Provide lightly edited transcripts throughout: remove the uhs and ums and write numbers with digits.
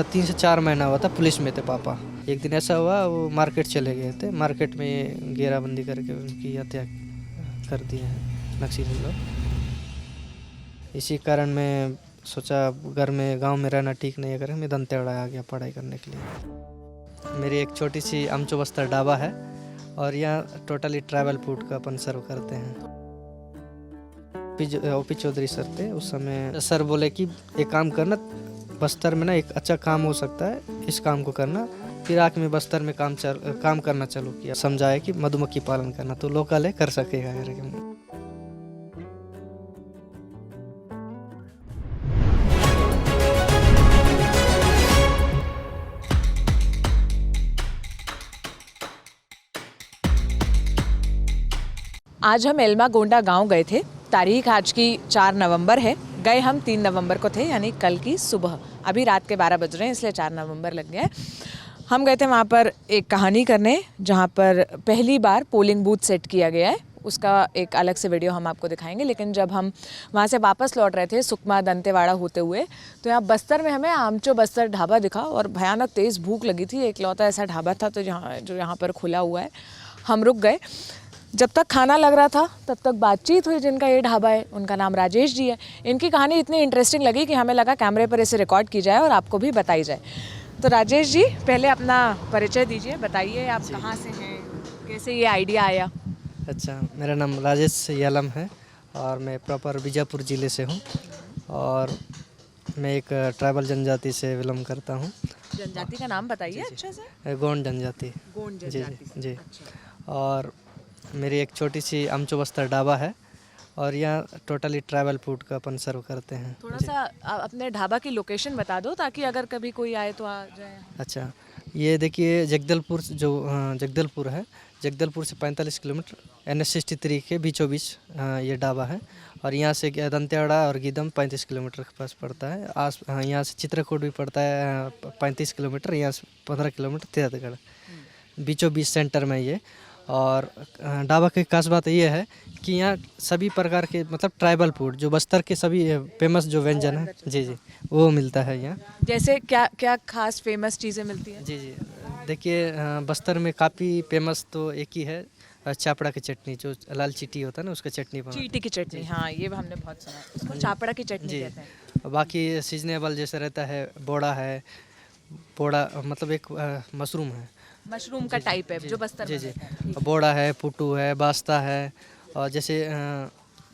3 से 4 महीना हुआ था, पुलिस में थे पापा। एक दिन ऐसा हुआ, वो मार्केट चले गए थे, मार्केट में घेराबंदी करके उनकी हत्या कर दी है नक्सली लोग। इसी कारण मैं सोचा घर में गांव में रहना ठीक नहीं है, करके मैं दंतेवाड़ा आ गया पढ़ाई करने के लिए। मेरी एक छोटी सी अमचो बस्तर ढाबा है और यहाँ टोटली ट्रैवल फूड का अपन सर्व करते हैं। ओपी चौधरी सर थे उस समय, सर बोले कि एक काम करना, बस्तर में ना एक अच्छा काम हो सकता है, इस काम को करना। फिर आके मैं बस्तर में काम करना चालू किया। समझाया कि मधुमक्खी पालन करना तो लोकल है, कर सकेगा करके। आज हम एल्मा गोंडा गांव गए थे। तारीख आज की 4 नवंबर है। गए हम 3 नवंबर को थे, यानी कल की सुबह। अभी रात के 12 बज रहे हैं, इसलिए 4 नवंबर लग गया है। हम गए थे वहाँ पर एक कहानी करने, जहाँ पर पहली बार पोलिंग बूथ सेट किया गया है। उसका एक अलग से वीडियो हम आपको दिखाएंगे। लेकिन जब हम वहाँ से वापस लौट रहे थे सुकमा दंतेवाड़ा होते हुए, तो यहाँ बस्तर में हमें आमचो बस्तर ढाबा दिखा और भयानक तेज़ भूख लगी थी। एक लौता ऐसा ढाबा था तो यहाँ पर खुला हुआ है। हम रुक गए। जब तक खाना लग रहा था तब तक बातचीत हुई। जिनका ये ढाबा है उनका नाम राजेश जी है। इनकी कहानी इतनी इंटरेस्टिंग लगी कि हमें लगा कैमरे पर इसे रिकॉर्ड की जाए और आपको भी बताई जाए। तो राजेश जी, पहले अपना परिचय दीजिए, बताइए आप कहाँ से हैं, कैसे ये आइडिया आया। अच्छा, मेरा नाम राजेश यालम है और मैं प्रॉपर बीजापुर ज़िले से हूँ और मैं एक ट्राइबल जनजाति से बिलोंग करता हूँ। जनजाति का नाम बताइए अच्छे से। गोंड जनजाति। गोंड जी जनजाति। जी। और मेरी एक छोटी सी अमचो बस्तर ढाबा है और यहाँ टोटली ट्रैवल फूड का अपन सर्व करते हैं। थोड़ा सा अपने ढाबा की लोकेशन बता दो ताकि अगर कभी कोई आए तो आ जाए। अच्छा, ये देखिए जगदलपुर जगदलपुर है। जगदलपुर से 45 किलोमीटर NH63 के बीचों बीच ये ढाबा है। और यहाँ से दंतेवाड़ा और गीदम 35 किलोमीटर के पास पड़ता है। यहाँ से चित्रकूट भी पड़ता है 35 किलोमीटर, यहाँ से 15 किलोमीटर तिरथगढ़, बीचों बीच सेंटर में ये। और ढाबा की खास बात ये है कि यहाँ सभी प्रकार के मतलब ट्राइबल फूड, जो बस्तर के सभी फेमस जो व्यंजन है, जी जी, वो मिलता है यहाँ। जैसे क्या क्या खास फेमस चीज़ें मिलती हैं? जी जी, देखिए बस्तर में काफ़ी फेमस तो एक ही है, चापड़ा की चटनी, जो लाल चीटी होता है ना, उसका चटनी बनाते हैं। चीटी की चटनी, हाँ ये हमने बहुत सुना है। उसको चापड़ा की चटनी जी। कहते हैं। बाकी सीजनेबल जैसे रहता है, बोड़ा है, बोड़ा मतलब एक मशरूम है, मशरूम का टाइप है जो बस्तर जी में जी, मिलता है। बोड़ा है, पुटू है, बास्ता है। और जैसे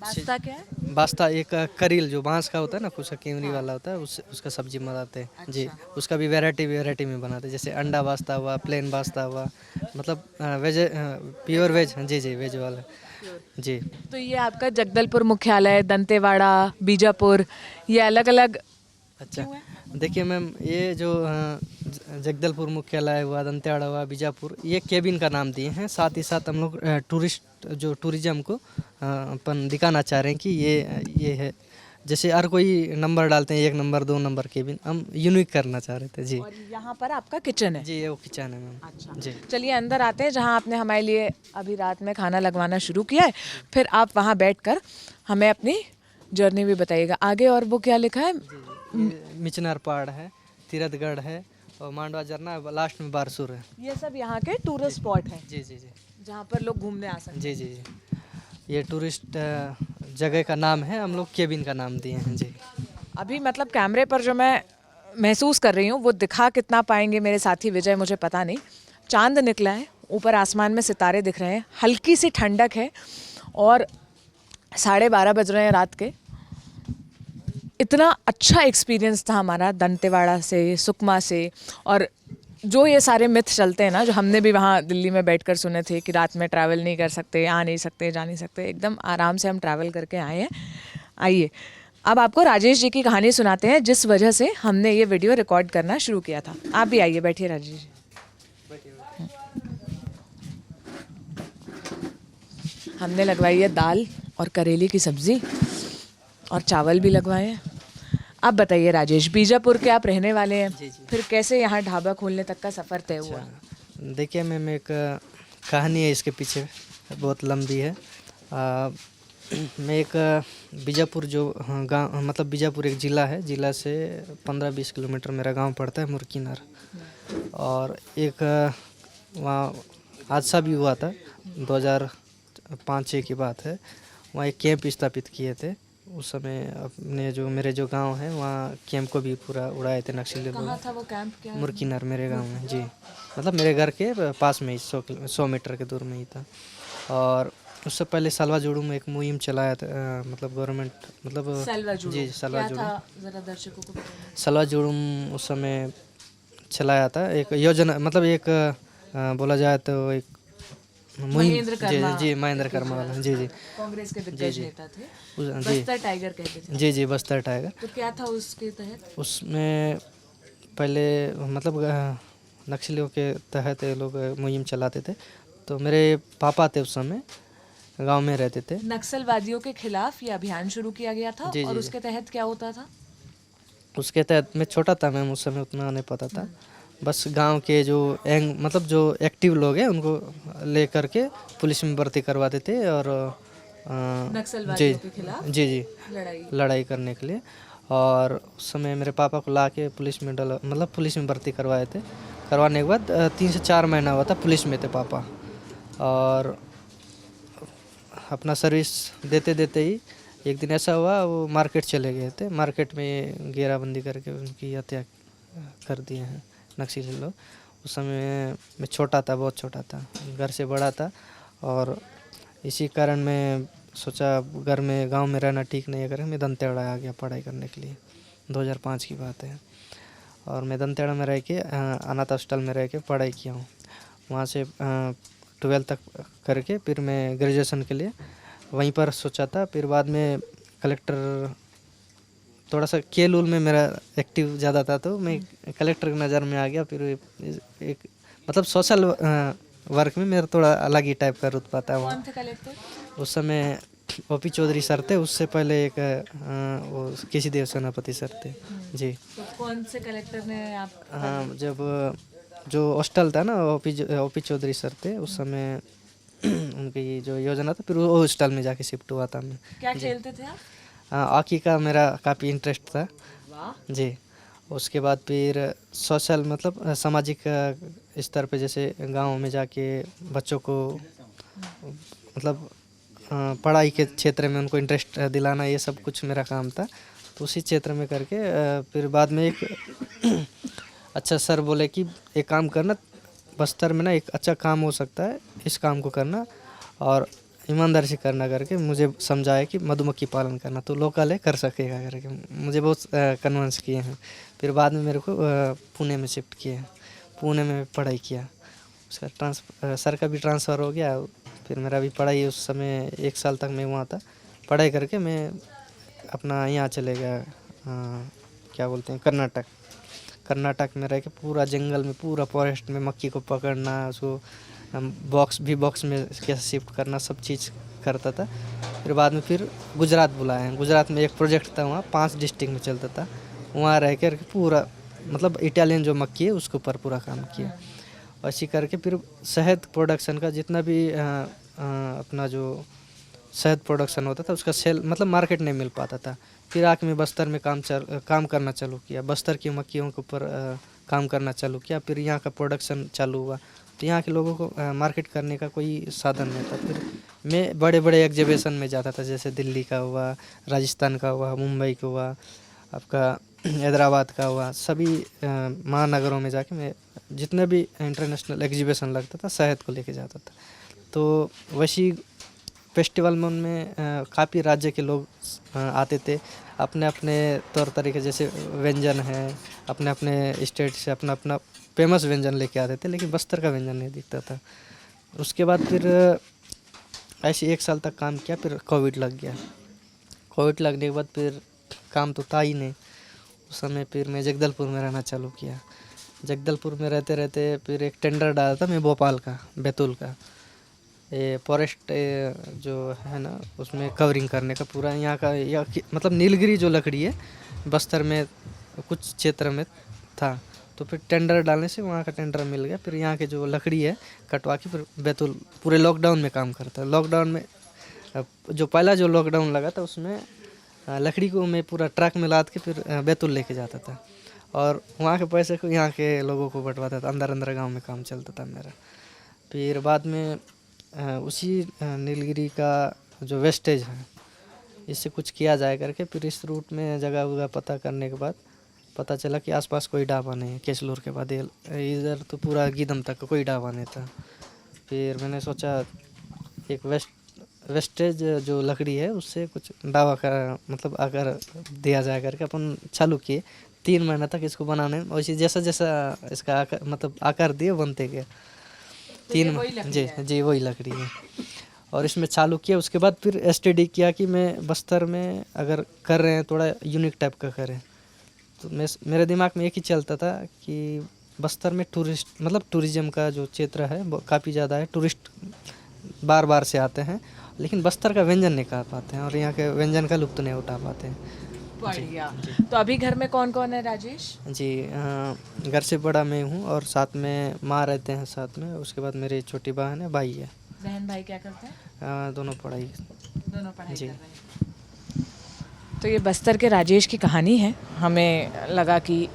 बास्ता क्या है? बास्ता एक करील जो बांस का होता है ना, कुछ केवरी वाला होता है, उसका सब्जी बनाते हैं। जी, उसका भी वैरायटी में बनाते हैं। जैसे अंडा बास्ता हुआ, प्लेन बास्ता हुआ, मतलब वेज, प्योर वेज। जी जी, वेज वाला जी। तो ये आपका जगदलपुर मुख्यालय, दंतेवाड़ा, बीजापुर, ये अलग अलग। अच्छा, देखिए मैम, ये जो जगदलपुर मुख्यालय हुआ, दंतेवाड़ा हुआ, बीजापुर, ये केबिन का नाम दिए हैं। साथ ही साथ हम लोग टूरिज्म को अपन दिखाना चाह रहे हैं कि ये है। जैसे हर कोई नंबर डालते हैं, 1 नंबर 2 नंबर केबिन, हम यूनिक करना चाह रहे थे। जी, और यहाँ पर आपका किचन है? जी ये वो किचन है मैम। अच्छा जी, चलिए अंदर आते हैं, जहाँ आपने हमारे लिए अभी रात में खाना लगवाना शुरू किया है। फिर आप वहाँ बैठकर हमें अपनी जर्नी भी बताइएगा आगे। और वो क्या लिखा है? मिचनार पहाड़ है, तिरथगढ़ है और मांडवा झरना, लास्ट में बारसूर है। ये सब यहाँ के टूरिस्ट स्पॉट हैं जी जी जी, जहाँ पर लोग घूमने आ सकते हैं। जी जी जी, ये टूरिस्ट जगह का नाम है, हम लोग केबिन का नाम दिए हैं। जी, अभी मतलब कैमरे पर जो मैं महसूस कर रही हूँ वो दिखा कितना पाएंगे मेरे साथी विजय, मुझे पता नहीं। चांद निकला है, ऊपर आसमान में सितारे दिख रहे हैं, हल्की सी ठंडक है और 12:30 बज रहे हैं रात के। इतना अच्छा एक्सपीरियंस था हमारा दंतेवाड़ा से, सुकमा से। और जो ये सारे मिथ चलते हैं ना, जो हमने भी वहाँ दिल्ली में बैठकर सुने थे कि रात में ट्रैवल नहीं कर सकते, आ नहीं सकते, जा नहीं सकते, एकदम आराम से हम ट्रैवल करके आए हैं। आइए अब आपको राजेश जी की कहानी सुनाते हैं, जिस वजह से हमने ये वीडियो रिकॉर्ड करना शुरू किया था। आप भी आइए, बैठिए राजेश जी। हमने लगवाई है दाल और करेले की सब्ज़ी और चावल भी लगवाए हैं। आप बताइए राजेश, बीजापुर के आप रहने वाले हैं, जी जी। फिर कैसे यहाँ ढाबा खोलने तक का सफ़र तय हुआ? देखिए मैम, एक कहानी है इसके पीछे, बहुत लंबी है। मैं एक बीजापुर जो गांव मतलब बीजापुर एक ज़िला है, ज़िला से 15-20 किलोमीटर मेरा गांव पड़ता है मुरकीनर। और एक वहाँ हादसा भी हुआ था 2005-6 की बात है। वहाँ एक कैंप स्थापित किए थे उस समय अपने जो मेरे जो गांव है वहाँ कैंप को भी पूरा उड़ाए थे नक्सली लोग। कहाँ था वो कैंप? क्या मुरकीनर मेरे गांव में जी, मतलब मेरे घर के पास में ही 100 मीटर के दूर में ही था। और उससे पहले सलवा जोड़ू में एक मुहिम चलाया था मतलब गवर्नमेंट मतलब सलवा जुड़ू जी सलवा क्या जोड़ू था, जरा दर्शकों को बताइए। सलवा जोड़ूम उस समय चलाया था एक योजना मतलब एक बोला जाए तो एक मुहिम महेंद्र जी कर्मा जी महेंद्र कर्मा वाला जी जी कांग्रेस के दिग्गज नेता थे, जी बस्तर टाइगर कहते थे। जी जी बस्तर टाइगर। तो क्या था उसके तहत? उसमें पहले मतलब नक्सलियों के तहत ये लोग मुहिम चलाते थे। तो मेरे पापा थे उस समय गांव में रहते थे। नक्सलवादियों के खिलाफ ये अभियान शुरू किया गया था जी, और जी, उसके तहत क्या होता था? उसके तहत मैं छोटा था मैम उस समय उतना नहीं पता था। बस गांव के जो यंग मतलब जो एक्टिव लोग हैं उनको ले करके पुलिस में भर्ती करवाते थे और जी नक्सलवादियों के खिलाफ जी जी लड़ाई। लड़ाई करने के लिए। और उस समय मेरे पापा को ला के पुलिस में डाला मतलब पुलिस में भर्ती करवाए थे। करवाने के बाद 3 से 4 महीना हुआ था पुलिस में थे पापा। और अपना सर्विस देते देते ही एक दिन ऐसा हुआ वो मार्केट चले गए थे। मार्केट में घेराबंदी करके उनकी हत्या कर दिए हैं नक्सली लोग। उस समय मैं छोटा था, बहुत छोटा था, घर से बड़ा था। और इसी कारण मैं सोचा घर में गांव में रहना ठीक नहीं है करके मैं दंतेवाड़ा आ गया पढ़ाई करने के लिए। 2005 की बात है। और मैं दंतेवाड़ा में रह के अनाथ हॉस्टल में रह के पढ़ाई किया हूँ। वहाँ से 12 तक करके फिर मैं ग्रेजुएशन के लिए वहीं पर सोचा था। फिर बाद में कलेक्टर थोड़ा सा खेल उल में मेरा एक्टिव ज़्यादा था तो मैं कलेक्टर की नज़र में आ गया। फिर एक मतलब सोशल वर्क में मेरा थोड़ा अलग ही टाइप का रुतबा था वहाँ। कौन थे कलेक्टर? उस समय ओपी चौधरी सर थे, उससे पहले एक वो केसी देव सेनापति सर थे जी। तो कौन से कलेक्टर ने आप? हाँ जब जो हॉस्टल था ना ओपी चौधरी सर थे उस समय उनकी जो योजना था फिर वो हॉस्टल में जाके शिफ्ट हुआ था मैं। क्या खेलते थे आप? हॉकी का मेरा काफ़ी इंटरेस्ट था वाह। जी। उसके बाद फिर सोशल मतलब सामाजिक स्तर पे जैसे गांव में जाके बच्चों को मतलब पढ़ाई के क्षेत्र में उनको इंटरेस्ट दिलाना ये सब कुछ मेरा काम था। तो उसी क्षेत्र में करके फिर बाद में एक अच्छा सर बोले कि एक काम करना बस्तर में ना एक अच्छा काम हो सकता है, इस काम को करना और ईमानदारी से करना करके मुझे समझाया कि मधुमक्खी पालन करना तो लोकल है कर सकेगा करके मुझे बहुत कन्विंस किए हैं। फिर बाद में मेरे को पुणे में शिफ्ट किए, पुणे में पढ़ाई किया। उसका सर का भी ट्रांसफ़र हो गया। फिर मेरा भी पढ़ाई उस समय 1 साल तक मैं वहाँ था। पढ़ाई करके मैं अपना यहाँ चले गया क्या बोलते हैं कर्नाटक। कर्नाटक में रह के पूरा जंगल में पूरा फॉरेस्ट में मक्खी को पकड़ना, उसको बॉक्स में कैसे शिफ्ट करना सब चीज़ करता था। फिर बाद में फिर गुजरात बुलाए हैं। गुजरात में एक प्रोजेक्ट था, वहाँ 5 डिस्ट्रिक्ट में चलता था। वहाँ रह कर पूरा मतलब इटालियन जो मक्खी है उसके ऊपर पूरा काम किया। ऐसी करके फिर शहद प्रोडक्शन का जितना भी अपना जो शहद प्रोडक्शन होता था उसका सेल मतलब मार्केट नहीं मिल पाता था। फिर आके मैं बस्तर में काम करना चालू किया। बस्तर की मक्खियों के ऊपर काम करना चालू किया। फिर यहाँ का प्रोडक्शन चालू हुआ तो यहाँ के लोगों को मार्केट करने का कोई साधन नहीं था। फिर मैं बड़े बड़े एग्जीबिशन में जाता था, जैसे दिल्ली का हुआ, राजस्थान का हुआ, मुंबई का हुआ, आपका हैदराबाद का हुआ, सभी महानगरों में जाके मैं जितने भी इंटरनेशनल एग्जीबिशन लगता था शहद को लेके जाता था। तो वैसी फेस्टिवल में उनमें काफ़ी राज्य के लोग आते थे अपने अपने तौर तरीके, जैसे व्यंजन है अपने अपने स्टेट से अपना अपना फेमस व्यंजन लेके आते थे, लेकिन बस्तर का व्यंजन नहीं दिखता था। उसके बाद फिर ऐसे 1 साल तक काम किया। फिर कोविड लग गया। कोविड लगने के बाद फिर काम तो था ही नहीं। उस समय फिर मैं जगदलपुर में रहना चालू किया। जगदलपुर में रहते रहते फिर एक टेंडर डाला था मैं भोपाल का, बैतूल का, ये फॉरेस्ट जो है ना उसमें कवरिंग करने का पूरा यहाँ का मतलब नीलगिरी जो लकड़ी है बस्तर में कुछ क्षेत्र में था। तो फिर टेंडर डालने से वहाँ का टेंडर मिल गया। फिर यहाँ के जो लकड़ी है कटवा के फिर बैतूल पूरे लॉकडाउन में काम करता है। लॉकडाउन में जो पहला जो लॉकडाउन लगा था उसमें लकड़ी को मैं पूरा ट्रक में लाद के फिर बैतूल लेके जाता था और वहाँ के पैसे को यहाँ के लोगों को बंटवाता था। अंदर अंदर गांव में काम चलता था मेरा। फिर बाद में उसी नीलगिरी का जो वेस्टेज है इससे कुछ किया जाए करके फिर इस रूट में जगह वगह पता करने के बाद पता चला कि आसपास कोई ढाबा नहीं है। केसलूर के बाद इधर तो पूरा गीदम तक कोई ढाबा नहीं था। फिर मैंने सोचा एक वेस्टेज जो लकड़ी है उससे कुछ ढाबा का मतलब अगर दिया जाए करके अपन चालू किए। 3 महीना तक इसको बनाने में वैसे जैसा जैसा इसका मतलब आकार दिए बनते गए। जी वही लकड़ी है और इसमें चालू किया। उसके बाद फिर स्टडी किया कि मैं बस्तर में अगर कर रहे हैं थोड़ा यूनिक टाइप का करें। तो मेरे दिमाग में एक ही चलता था कि बस्तर में टूरिज्म का जो क्षेत्र है वो काफ़ी ज़्यादा है। टूरिस्ट बार बार से आते हैं लेकिन बस्तर का व्यंजन नहीं खा पाते हैं और यहाँ के व्यंजन का लुत्फ़ नहीं उठा पाते हैं। बढ़िया। तो अभी घर में कौन कौन है राजेश? जी घर से बड़ा मैं हूँ और साथ में माँ रहते हैं साथ में। उसके बाद मेरी छोटी बहन है, भाई है। बहन भाई क्या करते हैं? दोनों पढ़ाई कर रहे हैं। तो ये बस्तर के राजेश की कहानी है। हमें लगा कि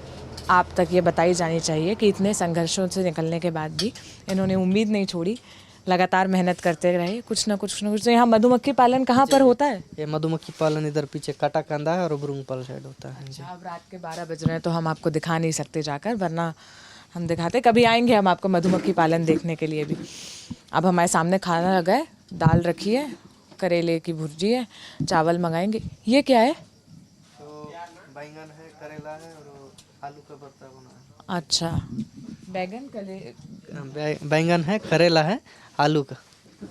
आप तक ये बताई जानी चाहिए कि इतने संघर्षों से निकलने के बाद भी इन्होंने उम्मीद नहीं छोड़ी, लगातार मेहनत करते रहे, कुछ ना कुछ। तो यहाँ मधुमक्खी पालन कहाँ पर होता है? ये मधुमक्खी पालन इधर पीछे काटाकांदा है और बुरुंगपाल साइड होता है। जी अब रात के 12 बज रहे हैं तो हम आपको दिखा नहीं सकते जाकर, वरना हम दिखाते। कभी आएंगे हम आपको मधुमक्खी पालन देखने के लिए भी। अब हमारे सामने खाना लगा है, दाल रखी है, करेले की भुर्जी है, चावल मंगाएंगे। ये क्या है? तो बैंगन है, करेला है और आलू का भरता बना है। अच्छा, बैंगन है, करेला है, आलू का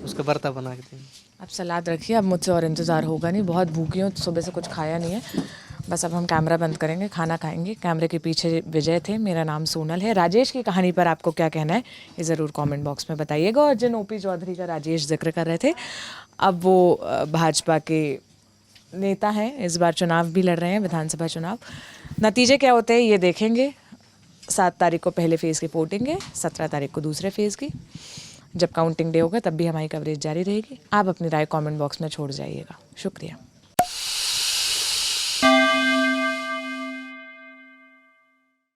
उसका भरता बना के देंगे। अब सलाद रखिए, अब मुझसे और इंतज़ार होगा नहीं। बहुत भूखी हूँ, सुबह से कुछ खाया नहीं है। बस अब हम कैमरा बंद करेंगे, खाना खाएंगे। कैमरे के पीछे विजय थे, मेरा नाम सोनल है। राजेश की कहानी पर आपको क्या कहना है ये ज़रूर कमेंट बॉक्स में बताइएगा। और जिन ओपी चौधरी का राजेश जिक्र कर रहे थे, अब वो भाजपा के नेता हैं, इस बार चुनाव भी लड़ रहे हैं, विधानसभा चुनाव। नतीजे क्या होते हैं ये देखेंगे। 7 तारीख को पहले फ़ेज़ की वोटिंग है, 17 तारीख को दूसरे फ़ेज़ की। जब काउंटिंग डे होगा तब भी हमारी कवरेज जारी रहेगी। आप अपनी राय कमेंट बॉक्स में छोड़ जाइएगा। शुक्रिया।